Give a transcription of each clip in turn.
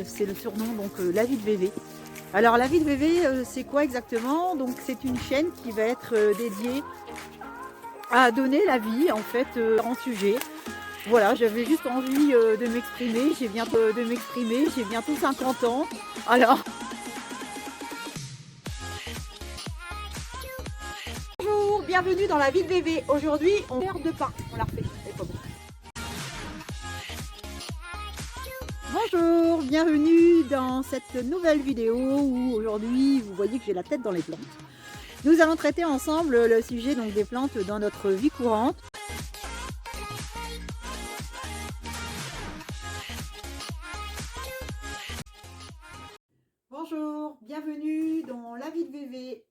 C'est le surnom, donc la vie de VV. Alors la vie de VV, c'est quoi exactement? Donc c'est une chaîne qui va être dédiée à donner la vie en fait en sujet. Voilà, j'avais juste envie de m'exprimer, j'ai bientôt 50 ans. Alors bonjour, bienvenue dans la vie de VV. Aujourd'hui, on perd de pain. On la refait. C'est pas bon. Bonjour, bienvenue dans cette nouvelle vidéo où aujourd'hui vous voyez que j'ai la tête dans les plantes. Nous allons traiter ensemble le sujet donc, des plantes dans notre vie courante. Bonjour, bienvenue dans la vie de VV.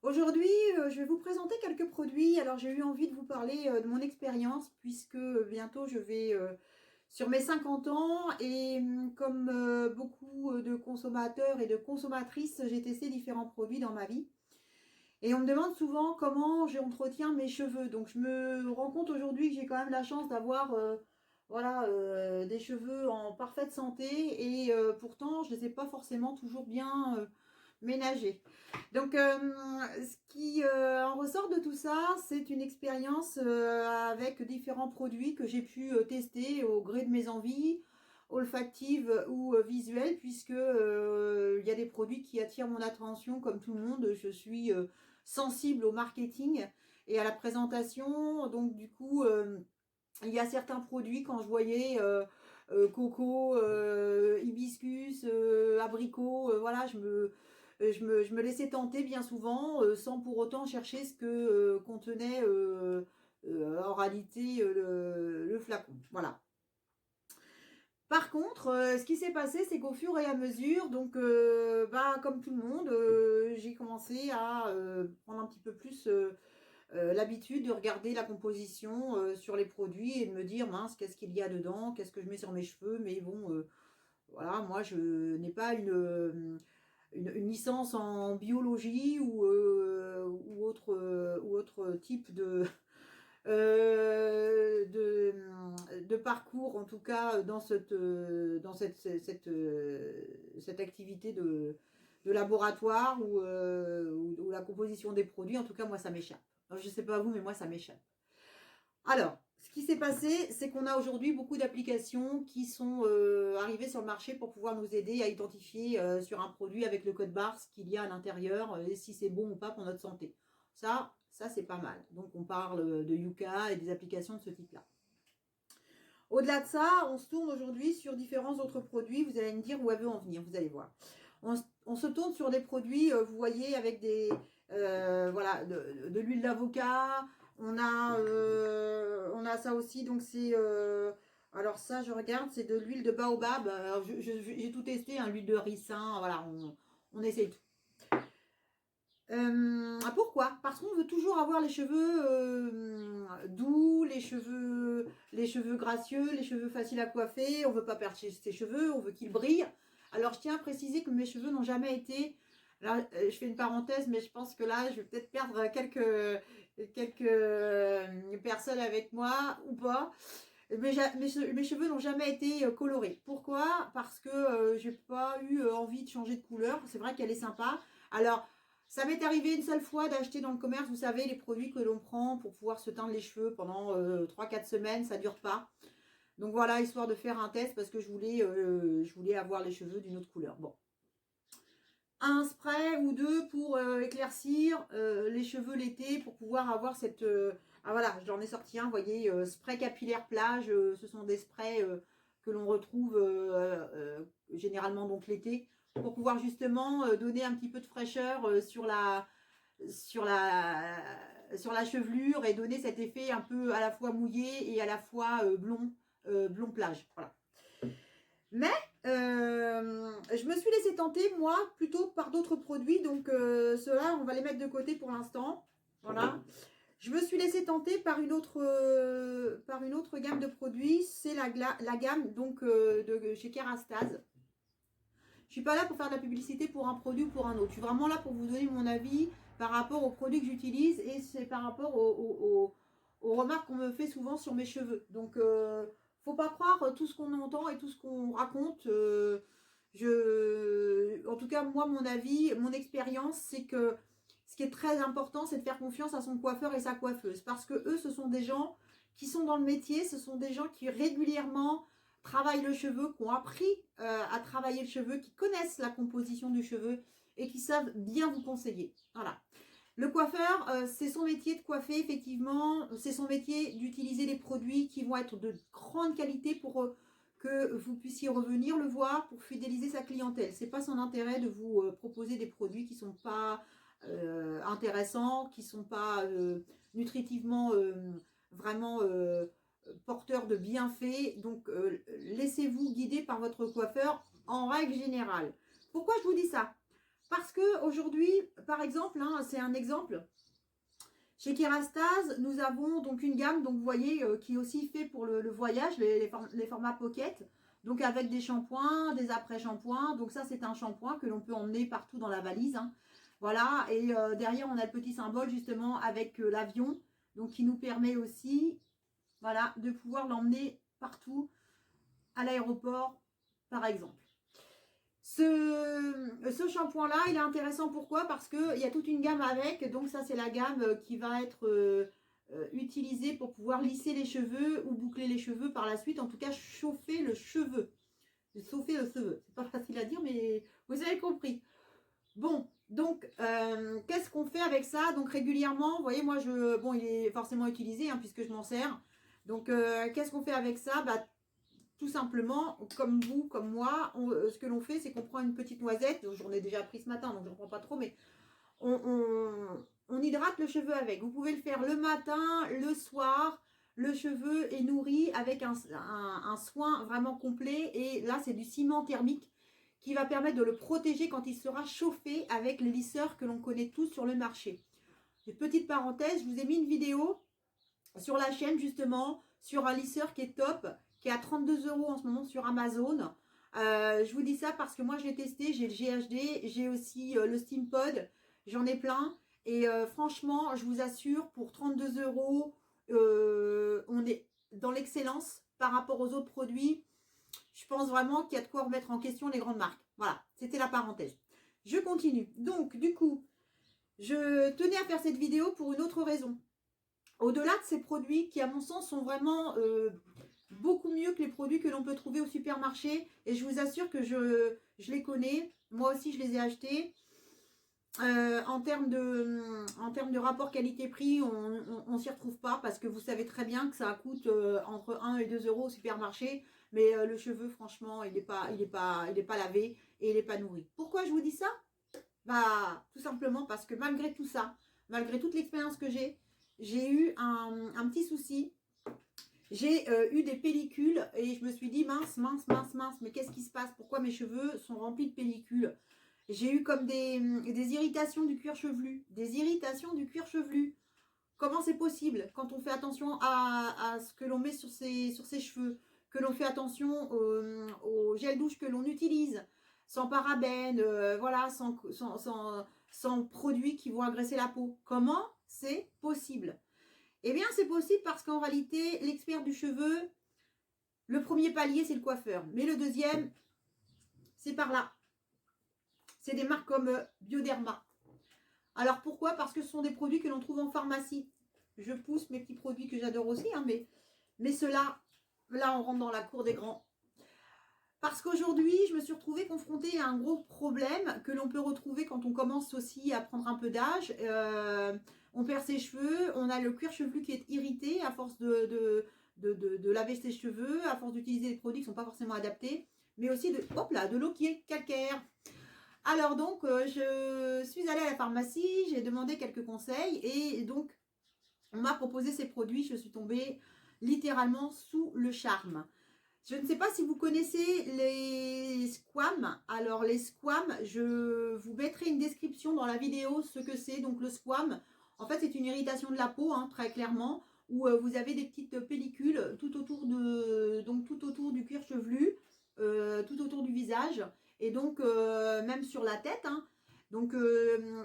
Aujourd'hui, je vais vous présenter quelques produits. Alors j'ai eu envie de vous parler de mon expérience puisque bientôt je vais sur mes 50 ans et comme beaucoup de consommateurs et de consommatrices, j'ai testé différents produits dans ma vie. Et on me demande souvent comment j'entretiens mes cheveux. Donc je me rends compte aujourd'hui que j'ai quand même la chance d'avoir voilà, des cheveux en parfaite santé et pourtant je ne les ai pas forcément toujours bien ménagés. Donc ce qui en ressort de tout ça, c'est une expérience avec différents produits que j'ai pu tester au gré de mes envies olfactives ou visuelles, puisque il y a des produits qui attirent mon attention comme tout le monde. Je suis sensible au marketing et à la présentation. Donc du coup, il y a certains produits quand je voyais coco, hibiscus, abricot, voilà, je me laissais tenter bien souvent sans pour autant chercher ce que contenait en réalité le flacon. Voilà. Par contre, ce qui s'est passé, c'est qu'au fur et à mesure, donc, comme tout le monde, j'ai commencé à prendre un petit peu plus l'habitude de regarder la composition sur les produits et de me dire, mince, qu'est-ce qu'il y a dedans, qu'est-ce que je mets sur mes cheveux, mais bon, voilà, moi, je n'ai pas une licence en biologie ou autre type de parcours, en tout cas cette activité de laboratoire ou la composition des produits. En tout cas, moi, ça m'échappe. Alors, je ne sais pas vous, mais moi, ça m'échappe. Alors, ce qui s'est passé, c'est qu'on a aujourd'hui beaucoup d'applications qui sont arrivées sur le marché pour pouvoir nous aider à identifier sur un produit avec le code barre ce qu'il y a à l'intérieur et si c'est bon ou pas pour notre santé. Ça c'est pas mal. Donc, on parle de Yuka et des applications de ce type-là. Au-delà de ça, on se tourne aujourd'hui sur différents autres produits. Vous allez me dire où elle veut en venir, vous allez voir. On se tourne sur des produits, vous voyez, avec voilà, de l'huile d'avocat. On a ça aussi, donc c'est... alors ça, je regarde, c'est de l'huile de baobab. Alors, j'ai tout testé, hein, l'huile de ricin, voilà, on essaye tout. Pourquoi? Parce qu'on veut toujours avoir les cheveux doux, les cheveux gracieux, les cheveux faciles à coiffer. On veut pas perdre ses cheveux, on veut qu'ils brillent. Alors je tiens à préciser que mes cheveux n'ont jamais été... Là, je fais une parenthèse, mais je pense que là, je vais peut-être perdre quelques personnes avec moi ou pas. Mes cheveux n'ont jamais été colorés. Pourquoi? Parce que j'ai pas eu envie de changer de couleur. C'est vrai qu'elle est sympa. Alors, ça m'est arrivé une seule fois d'acheter dans le commerce, vous savez, les produits que l'on prend pour pouvoir se teindre les cheveux pendant 3-4 semaines, ça ne dure pas. Donc voilà, histoire de faire un test parce que je voulais avoir les cheveux d'une autre couleur. Bon. Un spray ou deux pour éclaircir les cheveux l'été pour pouvoir avoir cette... ah voilà, j'en ai sorti un, vous voyez, spray capillaire plage. Ce sont des sprays que l'on retrouve généralement donc l'été pour pouvoir justement donner un petit peu de fraîcheur sur la chevelure et donner cet effet un peu à la fois mouillé et à la fois blond plage. Voilà. Mais je me suis laissée tenter, moi, plutôt par d'autres produits. Donc, ceux-là, on va les mettre de côté pour l'instant. Voilà. Je me suis laissée tenter par une autre gamme de produits. C'est la gamme donc, de chez Kerastase. Je ne suis pas là pour faire de la publicité pour un produit ou pour un autre. Je suis vraiment là pour vous donner mon avis par rapport aux produits que j'utilise et c'est par rapport aux remarques qu'on me fait souvent sur mes cheveux. Donc, faut pas croire tout ce qu'on entend et tout ce qu'on raconte. En tout cas, moi, mon avis, mon expérience, c'est que ce qui est très important, c'est de faire confiance à son coiffeur et sa coiffeuse. Parce que eux, ce sont des gens qui sont dans le métier, ce sont des gens qui régulièrement travaillent le cheveu, qui ont appris à travailler le cheveu, qui connaissent la composition du cheveu et qui savent bien vous conseiller. Voilà. Le coiffeur, c'est son métier de coiffer, effectivement. C'est son métier d'utiliser des produits qui vont être de grande qualité pour que vous puissiez revenir le voir pour fidéliser sa clientèle. C'est pas son intérêt de vous proposer des produits qui sont pas intéressants, qui sont pas nutritivement vraiment porteurs de bienfaits. Donc, laissez-vous guider par votre coiffeur en règle générale. Pourquoi je vous dis ça? Parce que aujourd'hui, par exemple, hein, c'est un exemple, chez Kerastase, nous avons donc une gamme, donc vous voyez, qui est aussi fait pour le voyage, les formats pocket, donc avec des shampoings, des après-shampoings. Donc ça, c'est un shampoing que l'on peut emmener partout dans la valise. Hein. Voilà, et derrière, on a le petit symbole justement avec l'avion, donc qui nous permet aussi, voilà, de pouvoir l'emmener partout à l'aéroport, par exemple. Ce shampoing-là, il est intéressant. Pourquoi? Parce qu'il y a toute une gamme avec. Donc ça, c'est la gamme qui va être utilisée pour pouvoir lisser les cheveux ou boucler les cheveux par la suite. En tout cas, chauffer le cheveu. Chauffer le cheveu. C'est pas facile à dire, mais vous avez compris. Bon, donc, qu'est-ce qu'on fait avec ça? Donc régulièrement, vous voyez, moi, bon, il est forcément utilisé, hein, puisque je m'en sers. Donc, qu'est-ce qu'on fait avec ça? Bah, tout simplement, comme vous, comme moi, ce que l'on fait, c'est qu'on prend une petite noisette. J'en ai déjà pris ce matin, donc je ne prends pas trop, mais on hydrate le cheveu avec. Vous pouvez le faire le matin, le soir. Le cheveu est nourri avec un soin vraiment complet. Et là, c'est du ciment thermique qui va permettre de le protéger quand il sera chauffé avec les lisseurs que l'on connaît tous sur le marché. Et petite parenthèse, je vous ai mis une vidéo sur la chaîne justement sur un lisseur qui est top, qui est à 32 € en ce moment sur Amazon. Je vous dis ça parce que moi je l'ai testé, j'ai le GHD, j'ai aussi le Steampod, j'en ai plein. Et franchement, je vous assure, pour 32 €, on est dans l'excellence par rapport aux autres produits. Je pense vraiment qu'il y a de quoi remettre en question les grandes marques. Voilà, c'était la parenthèse. Je continue. Donc, du coup, je tenais à faire cette vidéo pour une autre raison. Au-delà de ces produits qui, à mon sens, sont vraiment beaucoup mieux que les produits que l'on peut trouver au supermarché. Et je vous assure que je les connais. Moi aussi, je les ai achetés. En termes de rapport qualité-prix, on s'y retrouve pas parce que vous savez très bien que ça coûte entre 1 et 2 € au supermarché. Mais le cheveu, franchement, il n'est pas lavé et il n'est pas nourri. Pourquoi je vous dis ça? Bah, tout simplement parce que malgré tout ça, malgré toute l'expérience que j'ai eu un petit souci. J'ai eu des pellicules et je me suis dit mince, mais qu'est-ce qui se passe? Pourquoi mes cheveux sont remplis de pellicules? J'ai eu comme des irritations du cuir chevelu. Des irritations du cuir chevelu. Comment c'est possible quand on fait attention à ce que l'on met sur ses cheveux, que l'on fait attention au gel douche que l'on utilise, sans parabènes, voilà, sans produits qui vont agresser la peau? Comment c'est possible? Eh bien, c'est possible parce qu'en réalité, l'expert du cheveu, le premier palier, c'est le coiffeur. Mais le deuxième, c'est par là. C'est des marques comme Bioderma. Alors pourquoi? Parce que ce sont des produits que l'on trouve en pharmacie. Je pousse mes petits produits que j'adore aussi, hein, mais ceux-là, là, on rentre dans la cour des grands. Parce qu'aujourd'hui, je me suis retrouvée confrontée à un gros problème que l'on peut retrouver quand on commence aussi à prendre un peu d'âge. On perd ses cheveux, on a le cuir chevelu qui est irrité à force de laver ses cheveux, à force d'utiliser des produits qui ne sont pas forcément adaptés, mais aussi de l'eau qui est calcaire. Alors donc, je suis allée à la pharmacie, j'ai demandé quelques conseils et donc, on m'a proposé ces produits. Je suis tombée littéralement sous le charme. Je ne sais pas si vous connaissez les squames. Alors les squames, je vous mettrai une description dans la vidéo ce que c'est. Donc le squam, en fait c'est une irritation de la peau, hein, très clairement, où vous avez des petites pellicules tout autour du cuir chevelu, tout autour du visage, et donc même sur la tête. Hein. Donc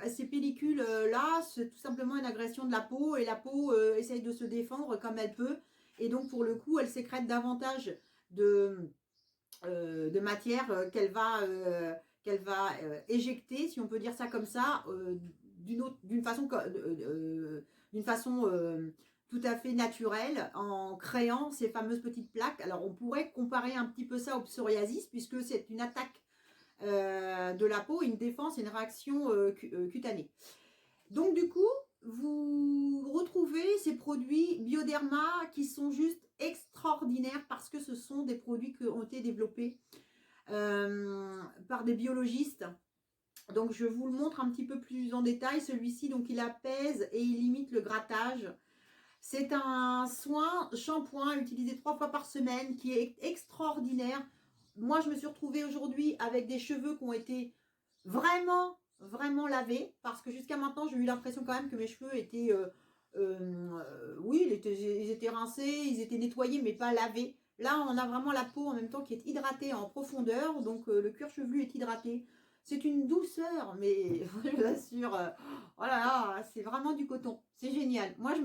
ces pellicules là, c'est tout simplement une agression de la peau, et la peau essaye de se défendre comme elle peut. Et donc pour le coup, elle sécrète davantage de matière qu'elle va éjecter, si on peut dire ça comme ça, d'une façon, tout à fait naturelle, en créant ces fameuses petites plaques. Alors on pourrait comparer un petit peu ça au psoriasis, puisque c'est une attaque de la peau, une défense et une réaction cutanée. Donc du coup, vous retrouvez ces produits Bioderma qui sont juste extraordinaires parce que ce sont des produits qui ont été développés par des biologistes. Donc je vous le montre un petit peu plus en détail. Celui-ci, donc il apaise et il limite le grattage. C'est un soin shampoing utilisé 3 fois par semaine qui est extraordinaire. Moi, je me suis retrouvée aujourd'hui avec des cheveux qui ont été vraiment lavés, parce que jusqu'à maintenant, j'ai eu l'impression quand même que mes cheveux étaient, oui, ils étaient rincés, ils étaient nettoyés, mais pas lavés. Là, on a vraiment la peau en même temps qui est hydratée en profondeur, donc le cuir chevelu est hydraté. C'est une douceur, mais je vous assure, oh là là, c'est vraiment du coton. C'est génial. Moi, je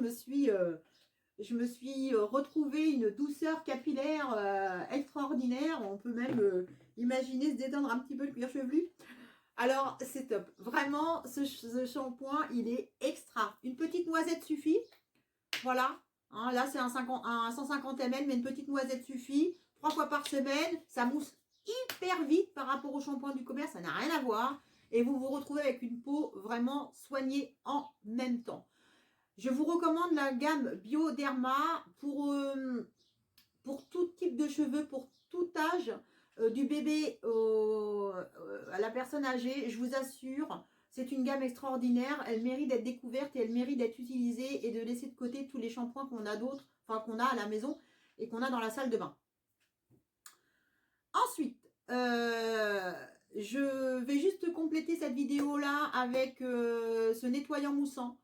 me suis retrouvée une douceur capillaire extraordinaire. On peut même imaginer se détendre un petit peu le cuir chevelu. Alors, c'est top. Vraiment, ce shampoing, il est extra. Une petite noisette suffit. Voilà. Hein, là, c'est un 150 ml, mais une petite noisette suffit. 3 fois par semaine. Ça mousse hyper vite par rapport au shampoing du commerce. Ça n'a rien à voir. Et vous vous retrouvez avec une peau vraiment soignée en même temps. Je vous recommande la gamme Bioderma pour tout type de cheveux, pour tout âge, du bébé à la personne âgée. Je vous assure, c'est une gamme extraordinaire. Elle mérite d'être découverte et elle mérite d'être utilisée et de laisser de côté tous les shampoings qu'on a d'autres, enfin qu'on a à la maison et qu'on a dans la salle de bain. Ensuite, je vais juste compléter cette vidéo-là avec ce nettoyant moussant.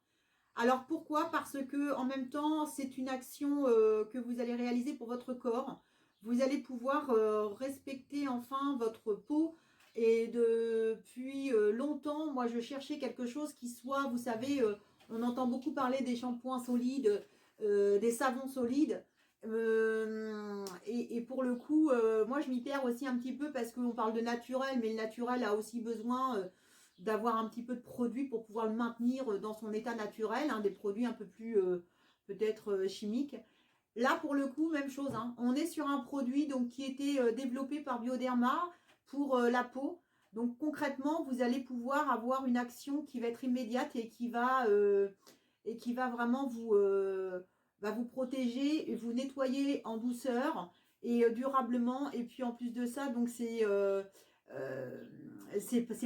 Alors pourquoi? Parce que en même temps, c'est une action que vous allez réaliser pour votre corps. Vous allez pouvoir respecter enfin votre peau. Et depuis longtemps, moi je cherchais quelque chose qui soit, vous savez, on entend beaucoup parler des shampoings solides, des savons solides. Et pour le coup, moi je m'y perds aussi un petit peu parce qu'on parle de naturel, mais le naturel a aussi besoin d'avoir un petit peu de produits pour pouvoir le maintenir dans son état naturel, hein, des produits un peu plus peut-être chimiques. Là, pour le coup, même chose. Hein. On est sur un produit donc, qui était développé par Bioderma pour la peau. Donc concrètement, vous allez pouvoir avoir une action qui va être immédiate et qui va vraiment vous protéger et vous nettoyer en douceur et durablement. Et puis en plus de ça, donc c'est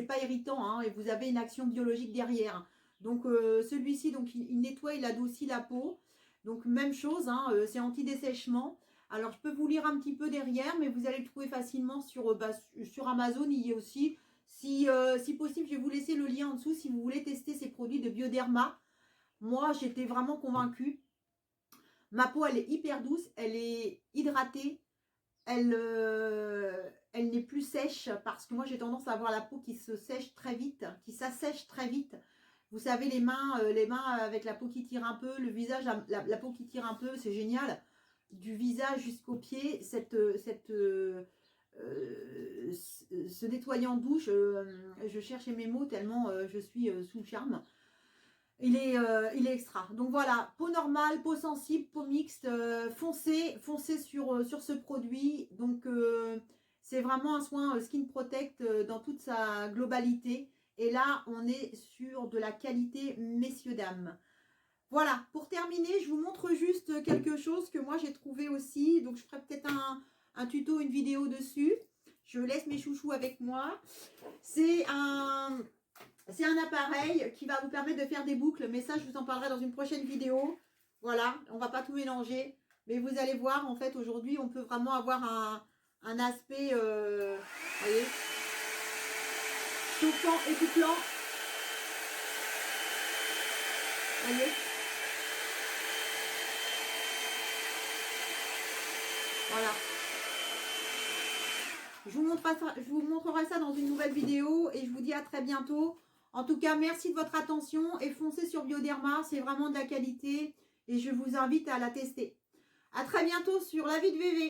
pas irritant, hein, et vous avez une action biologique derrière. Donc celui-ci, donc il nettoie, il adoucit la peau. Donc même chose, hein, c'est anti-dessèchement. Alors je peux vous lire un petit peu derrière, mais vous allez le trouver facilement sur Amazon, il y est aussi. Si possible, je vais vous laisser le lien en dessous si vous voulez tester ces produits de Bioderma. Moi, j'étais vraiment convaincue. Ma peau, elle est hyper douce, elle est hydratée, elle n'est plus sèche parce que moi j'ai tendance à avoir la peau qui se sèche très vite, qui s'assèche très vite. Vous savez, les mains avec la peau qui tire un peu, le visage, la peau qui tire un peu, c'est génial. Du visage jusqu'aux pieds, ce nettoyant douche, je cherchais mes mots tellement je suis sous le charme. Il est extra. Donc voilà, peau normale, peau sensible, peau mixte, foncez sur ce produit. Donc c'est vraiment un soin Skin Protect dans toute sa globalité. Et là, on est sur de la qualité, messieurs, dames. Voilà, pour terminer, je vous montre juste quelque chose que moi j'ai trouvé aussi. Donc je ferai peut-être un tuto, une vidéo dessus. Je laisse mes chouchous avec moi. C'est un appareil qui va vous permettre de faire des boucles, mais ça, je vous en parlerai dans une prochaine vidéo. Voilà, on va pas tout mélanger, mais vous allez voir, en fait, aujourd'hui, on peut vraiment avoir un aspect, voyez, chauffant, épouclant. Voyez. Voilà. Je vous montrerai ça dans une nouvelle vidéo et je vous dis à très bientôt. En tout cas, merci de votre attention et foncez sur Bioderma, c'est vraiment de la qualité et je vous invite à la tester. À très bientôt sur La Vie de VV.